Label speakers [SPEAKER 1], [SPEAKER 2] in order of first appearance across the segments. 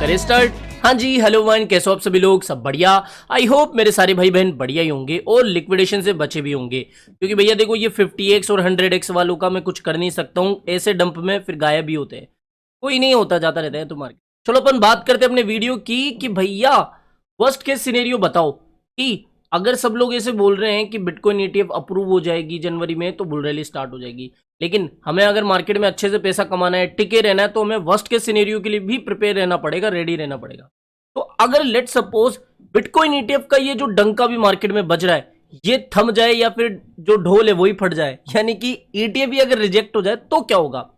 [SPEAKER 1] करें स्टार्ट। हाँ जी, hello one, कैसे हो आप सभी लोग? सब बढ़िया। आई होप मेरे सारे भाई बहन बढ़िया ही होंगे और लिक्विडेशन से बचे भी होंगे, क्योंकि भैया देखो ये 50x और 100x वालों का मैं कुछ कर नहीं सकता हूँ। ऐसे डंप में फिर गायब भी होते हैं, कोई नहीं होता, जाता रहता है तुम्हारे। चलो अपन बात करते हैं अपने वीडियो की कि भैया वर्स्ट केस सिनेरियो बताओ कि अगर सब लोग ऐसे बोल रहे हैं कि बिटकॉइन ईटीएफ अप्रूव हो जाएगी जनवरी में तो बुल रैली स्टार्ट हो जाएगी, लेकिन हमें अगर मार्केट में अच्छे से पैसा कमाना है, टिके रहना है, तो हमें वर्स्ट केस सिनेरियो के लिए भी प्रिपेयर रहना पड़ेगा, रेडी रहना पड़ेगा। तो अगर लेट सपोज बिटकॉइन ईटीएफ का ये जो डंका भी मार्केट में बज रहा है ये थम जाए या फिर जो ढोल है वही फट जाए, यानी कि ईटीएफ भी अगर रिजेक्ट हो जाए तो क्या होगा?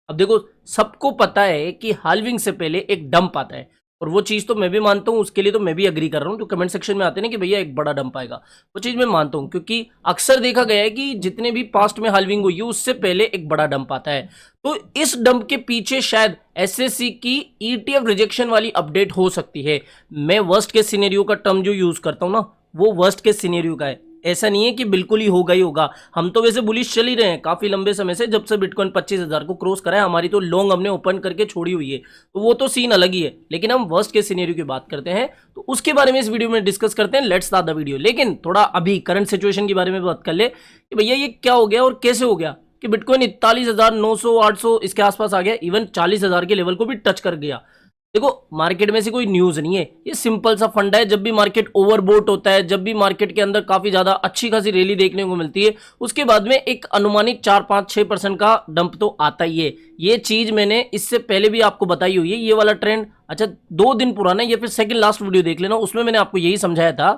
[SPEAKER 1] अब देखो, सबको पता है कि हाल्विंग से पहले एक डंप आता है, और वो चीज तो मैं भी मानता हूं, उसके लिए तो मैं भी एग्री कर रहा हूं। जो कमेंट सेक्शन में आते हैं कि भैया एक बड़ा डंप आएगा, वो चीज मैं मानता हूं, क्योंकि अक्सर देखा गया है कि जितने भी पास्ट में हाल्विंग हुई है उससे पहले एक बड़ा डंप आता है। तो इस डंप के पीछे शायद एसएससी की ईटीएफ रिजेक्शन वाली अपडेट हो सकती है। मैं वर्स्ट के सिनेरियो का टर्म जो यूज करता हूं ना, वो वर्स्ट के सिनेरियो का है। ऐसा नहीं है कि बिल्कुल ही होगा ही होगा। हम तो वैसे बुलिश चल ही रहे हैं काफी लंबे समय से, जब से बिटकॉइन 25,000 को क्रॉस करा है। हमारी तो लॉन्ग हमने ओपन करके छोड़ी हुई है, तो वो तो सीन अलग ही है। लेकिन हम वर्स्ट के सिनेरियो की बात करते हैं, तो उसके बारे में इस वीडियो में डिस्कस करते हैं। Let's start the video. लेकिन थोड़ा अभी करंट सिचुएशन के बारे में बात कर ले कि भैया ये क्या हो गया और कैसे हो गया कि बिटकॉइन 41,900 800 इसके आसपास आ गया, इवन 40,000 के लेवल को भी टच कर गया। देखो, मार्केट में से कोई न्यूज नहीं है, ये सिंपल सा फंडा है। जब भी मार्केट ओवरबोट होता है, जब भी मार्केट के अंदर काफी ज्यादा अच्छी खासी रैली देखने को मिलती है, उसके बाद में एक अनुमानित 4-5-6% का डंप तो आता ही है। ये चीज मैंने इससे पहले भी आपको बताई हुई है। ये वाला ट्रेंड अच्छा 2 दिन पुराना है, या फिर सेकंड लास्ट वीडियो देख लेना, उसमें मैंने आपको यही समझाया था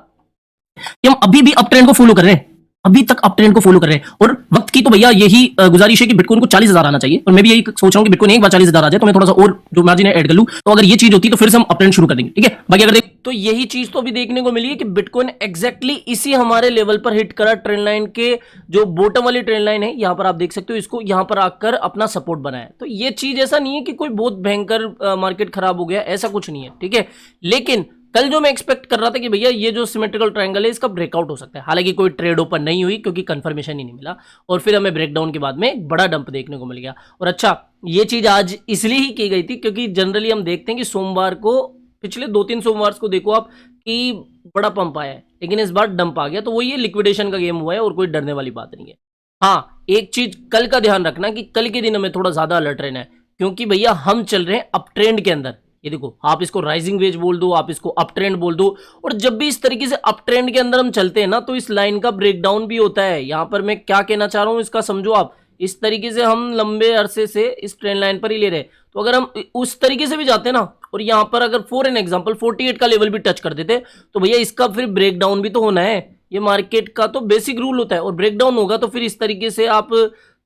[SPEAKER 1] कि हम अभी भी अप ट्रेंड को फॉलो कर रहे हैं, अभी तक अप ट्रेंड को फॉलो कर रहे हैं। और वक्त की तो भैया यही गुजारिश है कि बिटकॉइन को 40,000 आना चाहिए, और मैं भी यही सोच रहा हूं कि बिटकॉइन एक बार 40,000 आ जाए तो मैं थोड़ा सा और जो मार्जिन है ऐड कर लूं। तो अगर ये चीज होती तो फिर से हम अप ट्रेंड शुरू कर देंगे, ठीक है। बाकी अगर देख तो यही चीज तो अभी देखने को मिली है कि बिटकॉइन एग्जैक्टली इसी हमारे लेवल पर हिट करा, ट्रेंड लाइन के जो बॉटम वाली ट्रेंड लाइन है, यहां पर आप देख सकते हो, इसको यहां पर आकर अपना सपोर्ट बनाया। तो ये चीज ऐसा नहीं है कि कोई बहुत भयंकर मार्केट खराब हो गया, ऐसा कुछ नहीं है, ठीक है। लेकिन कल जो मैं एक्सपेक्ट कर रहा था कि भैया ये जो सिमेट्रिकल ट्रायंगल है इसका ब्रेकआउट हो सकता है, हालांकि कोई ट्रेड ओपन नहीं हुई क्योंकि कंफर्मेशन ही नहीं मिला, और फिर हमें ब्रेकडाउन के बाद में एक बड़ा डंप देखने को मिल गया। और अच्छा, ये चीज आज इसलिए ही की गई थी क्योंकि जनरली हम देखते हैं कि सोमवार को, पिछले 2-3 सोमवार को देखो आप कि बड़ा पंप आया है, लेकिन इस बार डंप आ गया। तो वही लिक्विडेशन का गेम हुआ है और कोई डरने वाली बात नहीं है। हाँ, एक चीज कल का ध्यान रखना कि कल के दिन हमें थोड़ा ज्यादा अलर्ट रहना है, क्योंकि भैया हम चल रहे हैं अप ट्रेंड के अंदर। ये देखो, आप इसको राइजिंग वेज बोल दो, आप इसको अप ट्रेंड बोल दो, और जब भी इस तरीके से अप ट्रेंड के अंदर हम चलते हैं ना, तो इस लाइन का ब्रेकडाउन भी होता है। यहां पर मैं क्या कहना चाह रहा हूं इसका समझो आप। इस तरीके से हम लंबे अरसे से इस ट्रेंड लाइन पर ही ले रहे हैं, तो अगर हम उस तरीके से भी जाते हैं ना, और यहां पर अगर फॉर एन एग्जांपल 48 का लेवल भी टच कर देते, तो भैया इसका फिर ब्रेकडाउन भी तो होना है। ये मार्केट का तो बेसिक रूल होता है, और ब्रेकडाउन होगा तो फिर इस तरीके से आप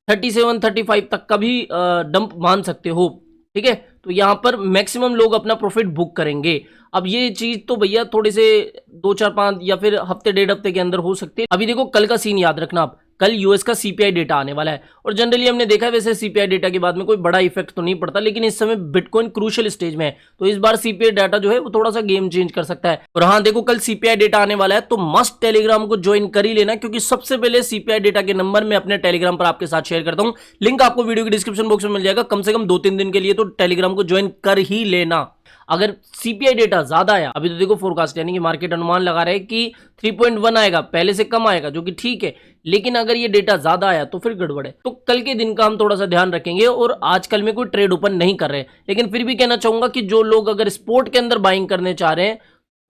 [SPEAKER 1] 37-35 तक का भी डंप मान सकते हो, ठीक है। तो यहां पर मैक्सिमम लोग अपना प्रॉफिट बुक करेंगे। अब ये चीज तो भैया थोड़े से 2-4-5 या फिर हफ्ते 1.5 हफ्ते के अंदर हो सकती है। अभी देखो, कल का सीन याद रखना आप, कल यूएस का सीपीआई डेटा आने वाला है, और जनरली हमने देखा है वैसे सीपीआई डेटा के बाद में कोई बड़ा इफेक्ट तो नहीं पड़ता, लेकिन इस समय बिटकॉइन क्रूशियल स्टेज में है, तो इस बार सीपीआई डेटा जो है वो थोड़ा सा गेम चेंज कर सकता है। और हाँ देखो, कल सीपीआई डेटा आने वाला है, तो मस्ट टेलीग्राम को ज्वाइन कर ही लेना, क्योंकि सबसे पहले सीपीआई डेटा के नंबर मैं अपने टेलीग्राम पर आपके साथ शेयर करता हूं। लिंक आपको वीडियो के डिस्क्रिप्शन बॉक्स में मिल जाएगा। कम से कम 2-3 दिन के लिए तो टेलीग्राम को ज्वाइन कर ही लेना। अगर सीपीआई डेटा ज्यादा आया, अभी तो देखो फोरकास्ट यानी कि मार्केट अनुमान लगा रहे हैं कि 3.1 आएगा, पहले से कम आएगा, जो कि ठीक है, लेकिन अगर ये डेटा ज्यादा आया तो फिर गड़बड़ है। तो कल के दिन का हम थोड़ा सा ध्यान रखेंगे, और आजकल में कोई ट्रेड ओपन नहीं कर रहे हैं, लेकिन फिर भी कहना चाहूंगा कि जो लोग अगर स्पोर्ट के अंदर बाइंग करने चाह रहे हैं,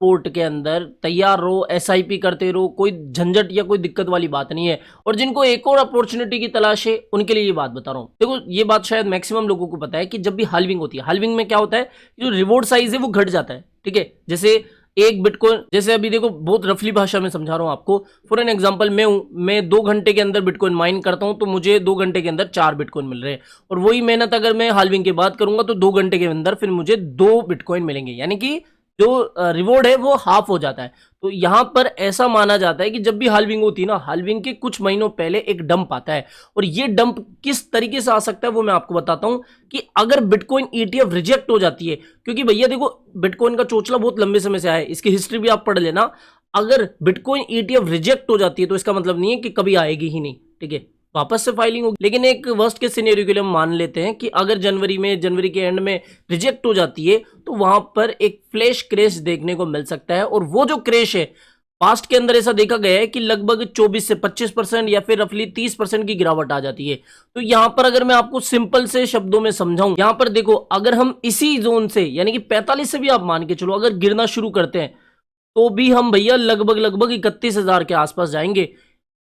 [SPEAKER 1] पोर्ट के अंदर तैयार रहो, एसआईपी करते रहो, कोई झंझट या कोई दिक्कत वाली बात नहीं है। और जिनको एक और अपॉर्चुनिटी की तलाश है उनके लिए ये बात बता रहा हूं। देखो, ये बात शायद मैक्सिमम लोगों को पता है कि जब भी हाल्विंग होती है, हाल्विंग में क्या होता है, जो रिवॉर्ड साइज है वो घट जाता है, ठीक है। जैसे एक बिटकॉइन, जैसे अभी देखो बहुत रफली भाषा में समझा रहा हूं आपको, फॉर एन एग्जांपल मैं 2 घंटे के अंदर बिटकॉइन माइन करता हूं, तो मुझे 2 घंटे के अंदर 4 बिटकॉइन मिल रहे हैं, और वही मेहनत अगर मैं हाल्विंग की बात करूंगा तो 2 घंटे के अंदर फिर मुझे 2 बिटकॉइन मिलेंगे, यानी कि जो रिवॉर्ड है वो हाफ हो जाता है। तो यहां पर ऐसा माना जाता है कि जब भी हाल्विंग होती है ना, हाल्विंग के कुछ महीनों पहले एक डंप आता है, और ये डंप किस तरीके से आ सकता है वो मैं आपको बताता हूं कि अगर बिटकॉइन ईटीएफ रिजेक्ट हो जाती है, क्योंकि भैया देखो बिटकॉइन का चोचला बहुत लंबे समय से आया है, इसकी हिस्ट्री भी आप पढ़ लेना। अगर बिटकॉइन ईटीएफ रिजेक्ट हो जाती है तो इसका मतलब नहीं है कि कभी आएगी ही नहीं, ठीक है। वापस से फाइलिंग होगी। लेकिन एक वर्स्ट के सिनेरियो के लिए हम मान लेते हैं कि अगर जनवरी के एंड में रिजेक्ट हो जाती है तो वहां पर एक फ्लैश क्रैश देखने को मिल सकता है। और वो जो क्रैश है पास्ट के अंदर ऐसा देखा गया है कि लगभग 24 से 25% या फिर रफली 30% की गिरावट आ जाती है। तो यहां पर अगर मैं आपको सिंपल से शब्दों में समझाऊं, यहां पर देखो अगर हम इसी जोन से यानी कि 45 से भी आप मान के चलो अगर गिरना शुरू करते हैं तो भी हम भैया लगभग 31,000 के आसपास जाएंगे।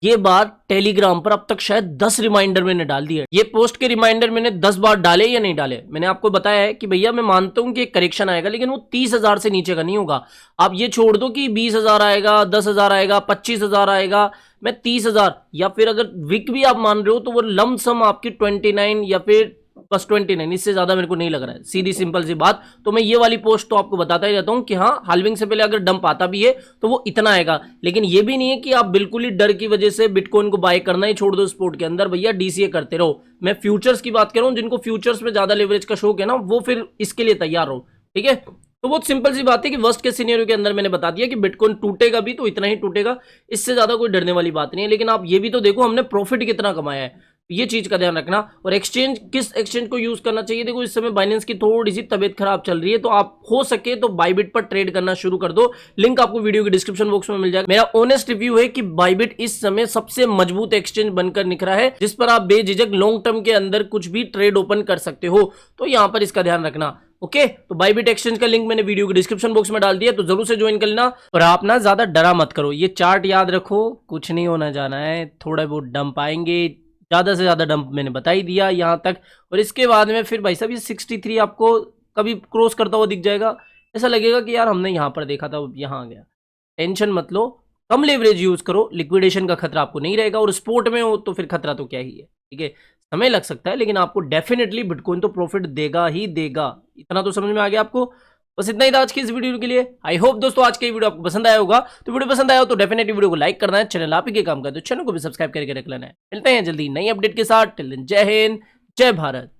[SPEAKER 1] ये बात टेलीग्राम पर अब तक शायद 10 रिमाइंडर मैंने डाल दिया है। ये पोस्ट के रिमाइंडर मैंने 10 बार डाले या नहीं डाले, मैंने आपको बताया है कि भैया मैं मानता हूं कि एक करेक्शन आएगा लेकिन वो 30,000 से नीचे का नहीं होगा। आप ये छोड़ दो कि 20,000 आएगा, 10,000 आएगा, 25,000 आएगा, मैं 30,000 या फिर अगर वीक भी आप मान रहे हो तो वो लमसम आपकी 29 या फिर बस 29, इससे ज्यादा मेरे को नहीं लग रहा है, सीधी सिंपल सी बात। तो मैं ये वाली पोस्ट तो आपको बताता ही रहता हूं कि हाँ हाल्विंग से पहले अगर डंप आता भी है तो वो इतना आएगा। लेकिन ये भी नहीं है कि आप बिल्कुल ही डर की वजह से बिटकॉइन को बाय करना ही छोड़ दो स्पोर्ट के अंदर, भैया डीसीए करते रहो। मैं फ्यूचर्स की बात कर रहा हूं, जिनको फ्यूचर्स में ज्यादा लेवरेज का शौक है ना वो फिर इसके लिए तैयार रहो, ठीक है। तो बहुत सिंपल सी बात है कि वर्स्ट के सिनेरियो के अंदर मैंने बता दिया कि बिटकॉइन टूटेगा भी तो इतना ही टूटेगा, इससे ज्यादा कोई डरने वाली बात नहीं है। लेकिन आप ये भी तो देखो हमने प्रॉफिट कितना कमाया है, ये चीज का ध्यान रखना। और एक्सचेंज किस एक्सचेंज को यूज करना चाहिए, देखो इस समय बाइनेंस की थोड़ी सी तबियत खराब चल रही है तो आप हो सके तो बाइबिट पर ट्रेड करना शुरू कर दो, लिंक आपको वीडियो के डिस्क्रिप्शन बॉक्स में मिल जाएगा। मेरा ऑनेस्ट रिव्यू है कि बाइबिट इस समय सबसे मजबूत एक्सचेंज बनकर निखरा है जिस पर आप बेझिझक लॉन्ग टर्म के अंदर कुछ भी ट्रेड ओपन कर सकते हो। तो यहां पर इसका ध्यान रखना, ओके। तो बाइबिट एक्सचेंज का लिंक मैंने वीडियो के डिस्क्रिप्शन बॉक्स में डाल दिया, तो जरूर से ज्वाइन कर लेना। और आप ना ज्यादा डरा मत करो, ये चार्ट याद रखो, कुछ नहीं होना जाना है, थोड़ा बहुत डंप आएंगे, ज्यादा से ज्यादा डंप मैंने बता ही दिया यहां तक। और इसके बाद में फिर भाई साहब ये 63 आपको कभी क्रॉस करता हुआ दिख जाएगा, ऐसा लगेगा कि यार हमने यहां पर देखा था यहां आ गया। टेंशन मत लो, कम लेवरेज यूज करो, लिक्विडेशन का खतरा आपको नहीं रहेगा। और स्पोर्ट में हो तो फिर खतरा तो क्या ही है, ठीक है। समय लग सकता है लेकिन आपको डेफिनेटली बिटकॉइन तो प्रॉफिट देगा ही देगा, इतना तो समझ में आ गया आपको। बस इतना ही था आज की इस वीडियो के लिए। आई होप दोस्तों आज की वीडियो आपको पसंद आया होगा। तो वीडियो पसंद आया हो तो डेफिनेटली वीडियो को लाइक करना है, चैनल आप ही के काम का तो चैनल को भी सब्सक्राइब करके रख लेना है। मिलते हैं जल्दी नई अपडेट के साथ, टिल देन जय हिंद जय भारत।